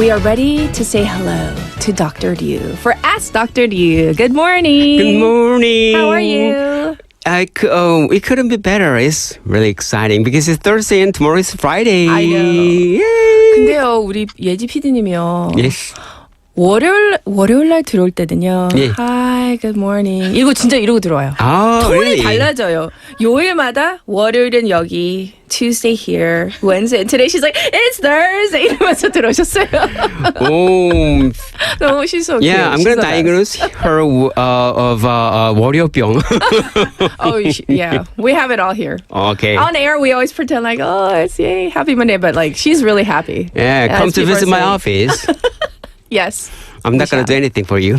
we are ready to say hello to Dr. Ryu for Ask Dr. Ryu. Good morning. Good morning. How are you? It couldn't be better. It's really exciting because it's Thursday and tomorrow is Friday. I know. Yay. 근데요, 우리 예지 PD님이요. Yes. 월요일 날 들어올 때는요. 예. Hi, good morning. 이거 진짜 이러고 들어와요. 톤이 really? 달라져요. 요일마다 월요일은 여기, Tuesday here, Wednesday. And today she's like, it's Thursday. 이러면서 들어오셨어요. Oh, 너무 she's so cute. yeah. I'm She's gonna the best. diagnose her of 월요병. Oh, yeah. We have it all here. Okay. On air, we always pretend like, oh, it's yay, happy Monday. But like, she's really happy. Yeah, come As to people visit are my saying. office. Yes. I'm not gonna do anything for you.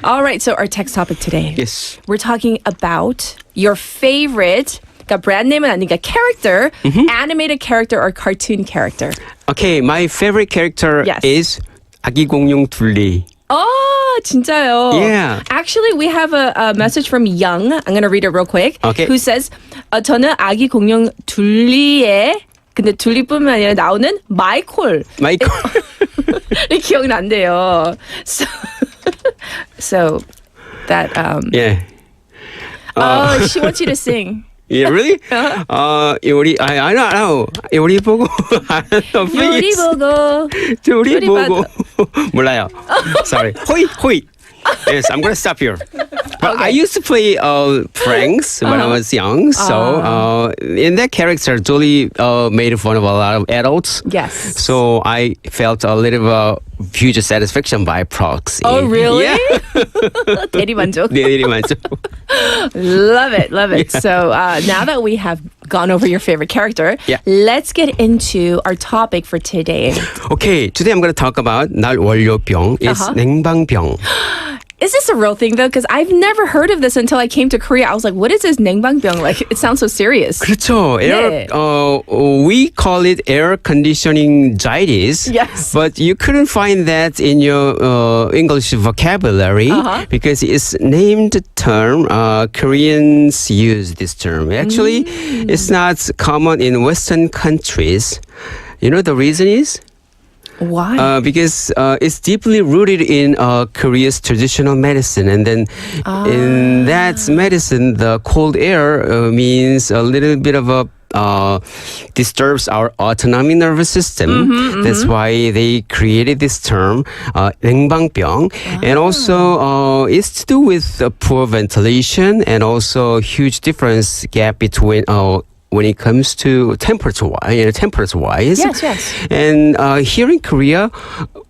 All right. So our text topic today. Yes. We're talking about your favorite, 그러니까 brand name은 아니니까 character, animated character or cartoon character. Okay, my favorite character Yes. is 아기 공룡 둘리. Oh, 진짜요? Yeah. Actually, we have a message from Young. I'm going to read it real quick. Okay. Who says, 저는 아기 공룡 둘리에 근데 둘리뿐만 아니라 나오는 마이콜. 마이콜. 기억난대요. So that Yeah. she wants you to sing. Yeah, really? 요리, I don't know. 요리 보고, I don't know, 요리 please. 보고 요리 요리 보고. 몰라요. Sorry. 호잇. Yes, I'm gonna stop here. But I used to play pranks when I was young. So in that character, Dolly made fun of a lot of adults. Yes. So I felt a little huge satisfaction by proxy. Oh, really? Yeah. 대리만족. 대리만족. Love it. So now that we have gone over your favorite character, Yeah. let's get into our topic for today. Okay, today I'm going to talk about 날 월요병. It's 냉방병. Is this a real thing though? Because I've never heard of this until I came to Korea. I was like, what is this 냉방병? Like, it sounds so serious. 그렇죠. 네. We call it air-conditioningitis. Yes. But you couldn't find that in your English vocabulary because it's named term. Koreans use this term. Actually, it's not common in Western countries. You know the reason is? Why? Because it's deeply rooted in Korea's traditional medicine. And then in that medicine, the cold air means a little bit of a disturbs our autonomic nervous system. That's why they created this term, 냉방병. And also, it's to do with poor ventilation and also huge difference gap between when it comes to temperature-wise. Yes. And here in Korea,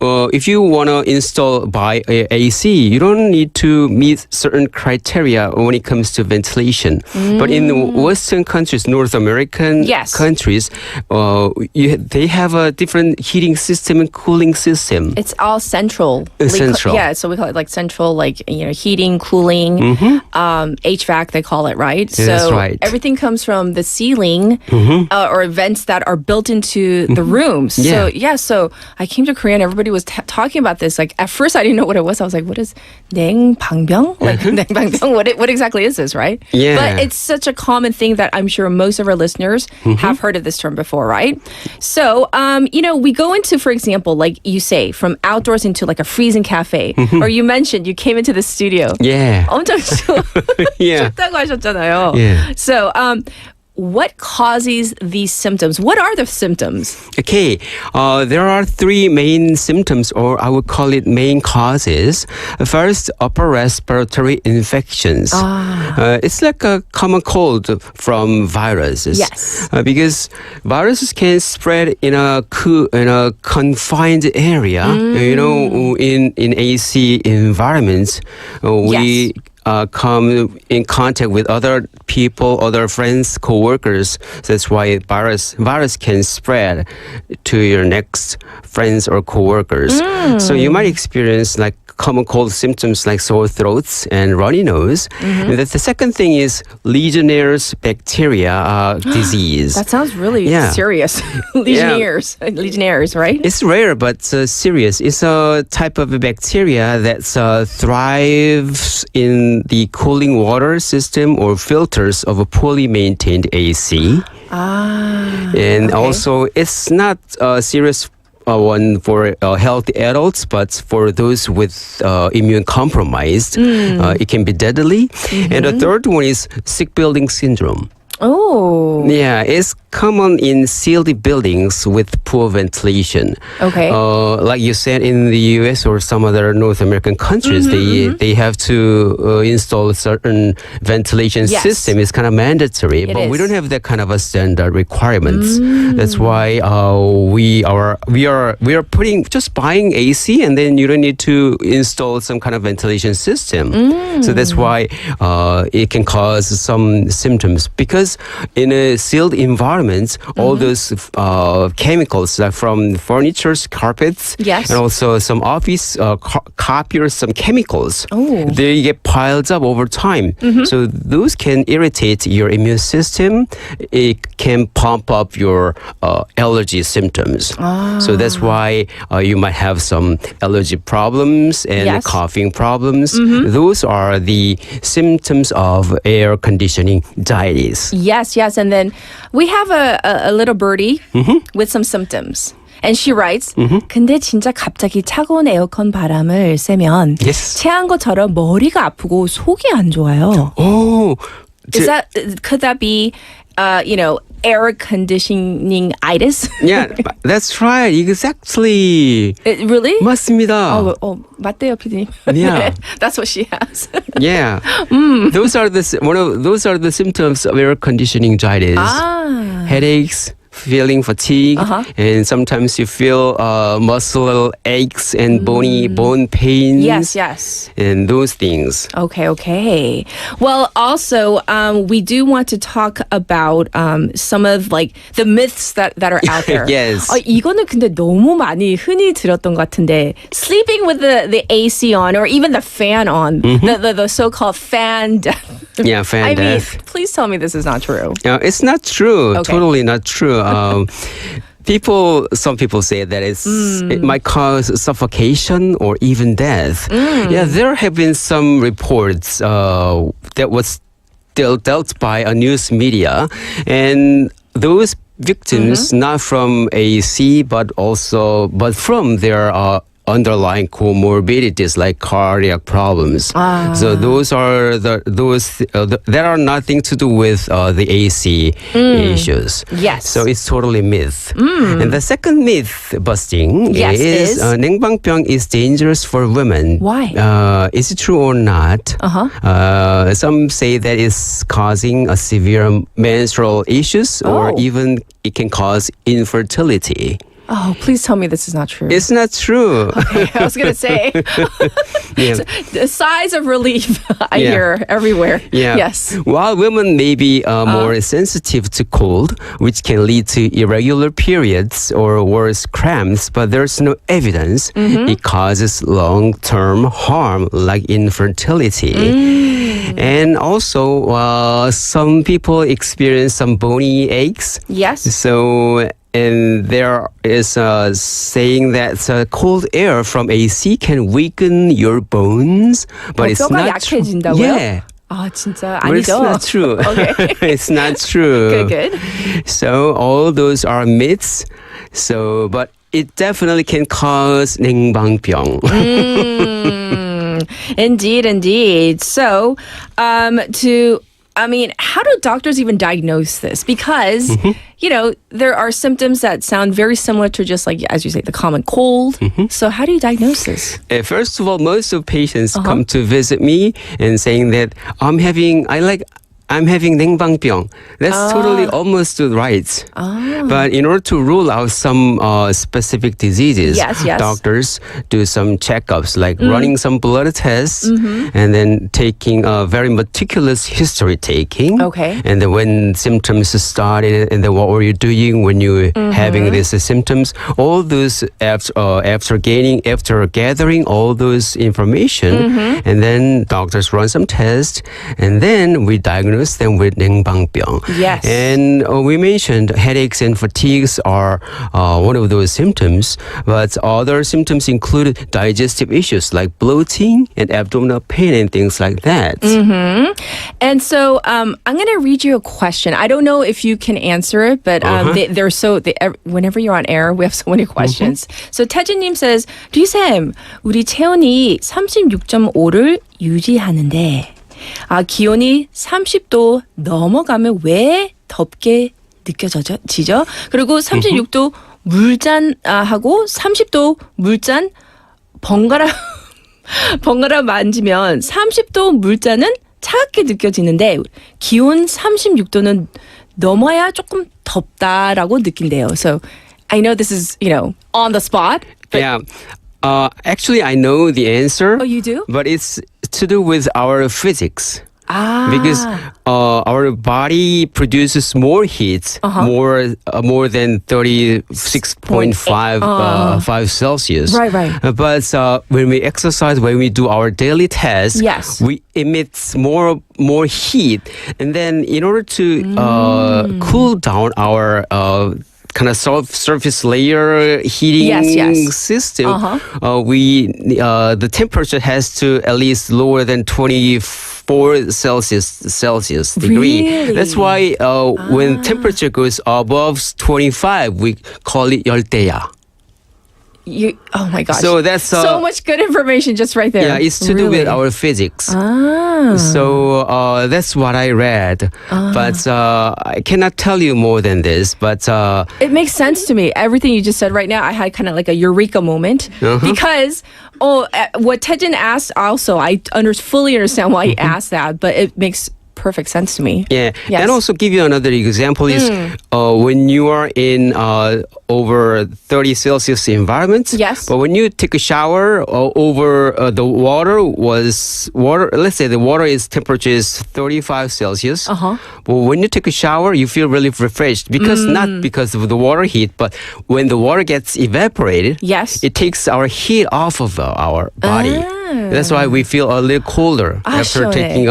if you want to install by AC, you don't need to meet certain criteria when it comes to ventilation. But in Western countries, North American countries, they have a different heating system and cooling system. It's all central. Central. So we call it like central, like, heating, cooling, HVAC, they call it, right? That's so right. everything comes from the ceiling or vents that are built into the rooms. Yeah. So I came to Korea and everybody was talking about this. Like, at first I didn't know what it was. I was like, what is 냉방병? Like, 냉방병? What exactly is this, right? Yeah. But it's such a common thing that I'm sure most of our listeners have heard of this term before, right? So, we go into, for example, like you say, from outdoors into like a freezing cafe. Or you mentioned you came into the studio. Yeah. 엄청 Yeah. 춥다고 하셨잖아요. Yeah. So, what causes these symptoms? What are the symptoms? Okay, there are three main symptoms, or I would call it main causes. First, upper respiratory infections. It's like a common cold from viruses. Yes. Because viruses can spread in a confined area. In AC environments, we come in contact with other people, other friends, co-workers. That's why virus can spread to your next friends or co-workers. So you might experience like common cold symptoms like sore throats and runny nose. And the second thing is Legionnaire's bacteria disease. That sounds really serious. Legionnaires, right? It's rare but serious. It's a type of bacteria that thrives in the cooling water system or filters of a poorly maintained AC. And also, it's not a serious one for healthy adults, but for those with immune compromised, it can be deadly. And the third one is sick building syndrome. Oh. Yeah, it's common in sealed buildings with poor ventilation. Okay. Like you said, in the US or some other North American countries, they have to install a certain ventilation system. It's kind of mandatory, but we don't have that kind of a standard requirements. That's why we are putting just buying AC, and then you don't need to install some kind of ventilation system. So that's why it can cause some symptoms, because in a sealed environment, all those chemicals like from furniture, carpets, and also some office copiers, some chemicals, they get piled up over time. So those can irritate your immune system. It can pump up your allergy symptoms. So that's why you might have some allergy problems and coughing problems. Those are the symptoms of air-conditioningitis. Yes. And then we have a little birdie with some symptoms. And she writes, 근데 진짜 갑자기 차가운 에어컨 바람을 쐬면 체한 것처럼 머리가 아프고 속이 안 좋아요. Oh, could that be, air-conditioningitis? Yeah, that's right. Exactly. Really? 맞습니다. 맞대요, PD님. Yeah. That's what she has. Yeah. Those are the symptoms of air-conditioningitis. Headaches, feeling fatigue, and sometimes you feel muscle aches and bone pains. Yes. And those things. Okay. Well, also, we do want to talk about some of like the myths that are out there. Yes. 이거는 근데 너무 많이 흔히 들었던 것 같은데, sleeping with the AC on or even the fan on, the so-called fan death. Yeah, fan death. Please tell me this is not true. It's not true. Okay. Totally not true. Some people say that it might cause suffocation or even death. Yeah, there have been some reports that was dealt by a news media, and those victims not from AC but from their underlying comorbidities like cardiac problems. So those are that are nothing to do with the AC issues. Yes. So it's totally myth. And the second myth busting is 냉방병 is dangerous for women. Why? Is it true or not? Some say that it's causing a severe menstrual issues, or even it can cause infertility. Oh, please tell me this is not true. It's not true. Okay, I was going to say. The sighs of relief I hear everywhere. Yeah. Yes. While women may be more sensitive to cold, which can lead to irregular periods or worse, cramps, but there's no evidence it causes long-term harm like infertility. And also, some people experience some bony aches. Yes. So, and there is a saying that cold air from AC can weaken your bones, but it's 뼈가 not true. 약해진다고요? Yeah. 진짜 But it's 아니죠? not true. Okay. It's not true. Good. So all those are myths. So, but it definitely can cause 냉방병. Indeed. So, how do doctors even diagnose this? Because, there are symptoms that sound very similar to just like, as you say, the common cold. So how do you diagnose this? First of all, most of patients come to visit me and saying that I'm having 냉방병. That's totally almost right. But in order to rule out some specific diseases, doctors do some checkups, like running some blood tests and then taking a very meticulous history taking. Okay. And then when symptoms started, and then what were you doing when you were having these symptoms? All those after gathering all those information, and then doctors run some tests, and then we diagnose diagnosed them with 냉방병. Yes. And we mentioned headaches and fatigues are one of those symptoms, but other symptoms include digestive issues like bloating and abdominal pain and things like that. Mm-hmm. And so I'm going to read you a question. I don't know if you can answer it, but whenever you're on air, we have so many questions. So 태진님 says, 류쌤, 우리 체온이 36.5를 유지하는데 기온이 30도 넘어가면 왜 덥게 느껴지죠? 그리고 36도 물잔 하고 30도 물잔 번갈아 만지면 30도 물잔은 차갑게 느껴지는데 기온 36도는 넘어야 조금 덥다라고 느낀대요. So I know this is, on the spot. But Yeah. Actually, I know the answer. Oh, you do? But it's to do with our physics. Because our body produces more heat, more than 36.5 Celsius. Right. But when we exercise, when we do our daily tasks, Yes. we emit more heat, and then in order to cool down our kind of surface layer heating Yes. system, the temperature has to at least lower than 24 Celsius degree. Really? That's why when temperature goes above 25, we call it 열대야. Oh my gosh. So that's so much good information just right there. Yeah, it's to do with our physics. So that's what I read. But I cannot tell you more than this. But it makes sense to me. Everything you just said right now, I had kind of like a eureka moment. Because what Taejin asked also, I fully understand why he asked that, but it makes perfect sense to me. Yeah. Yes. And also give you another example is when you are in over 30 Celsius environment. Yes. But when you take a shower over the water, let's say the water is temperature is 35 Celsius. But when you take a shower, you feel really refreshed because not because of the water heat, but when the water gets evaporated, Yes. it takes our heat off of our body. That's why we feel a little colder after taking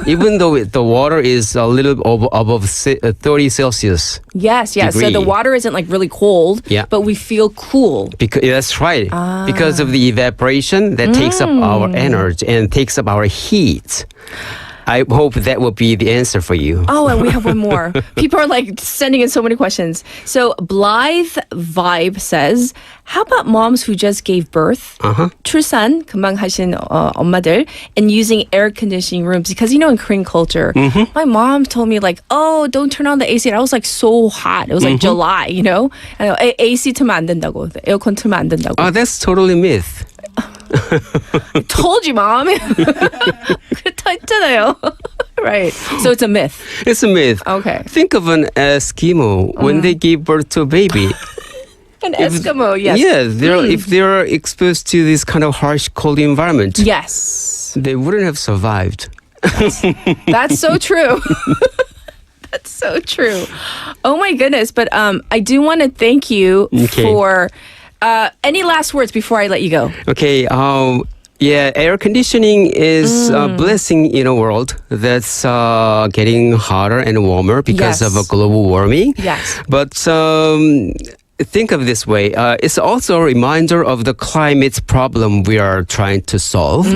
even though the water is a little above 30 Celsius. Yes. degree. So the water isn't like really cold, but we feel cool. That's right. Because of the evaporation that takes up our energy and takes up our heat. I hope that will be the answer for you. Oh, and we have one more. People are like sending in so many questions. So Blythe Vibe says, how about moms who just gave birth? 출산 금방 하신 엄마들 and using air conditioning rooms because in Korean culture, my mom told me like, oh, don't turn on the AC. And I was like so hot. It was like July, AC 틀면 안 된다고. 에어컨 틀면 안 된다고. Oh, that's totally myth. I told you, mom. 그렇다 했잖아요. Right. So it's a myth. It's a myth. Okay. Think of an Eskimo when they give birth to a baby. An Eskimo, yes. Yeah, if they're exposed to this kind of harsh, cold environment, Yes. they wouldn't have survived. That's so true. That's so true. Oh my goodness. But I do want to thank you for any last words before I let you go. Okay. Air conditioning is a blessing in a world that's getting hotter and warmer because of a global warming. Yes. But think of it this way. It's also a reminder of the climate problem we are trying to solve.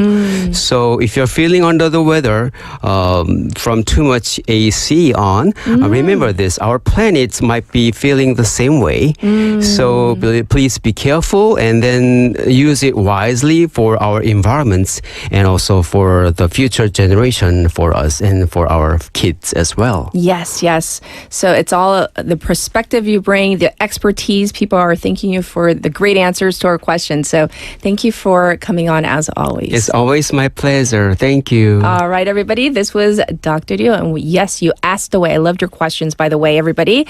So if you're feeling under the weather from too much AC on, remember this. Our planet might be feeling the same way. So please be careful and then use it wisely for our environments and also for the future generation for us and for our kids as well. Yes. So it's all the perspective you bring, the expertise. People are thanking you for the great answers to our questions. So thank you for coming on as always. It's always my pleasure. Thank you. All right, everybody. This was Dr. Ryu. And yes, you asked away. I loved your questions, by the way, everybody.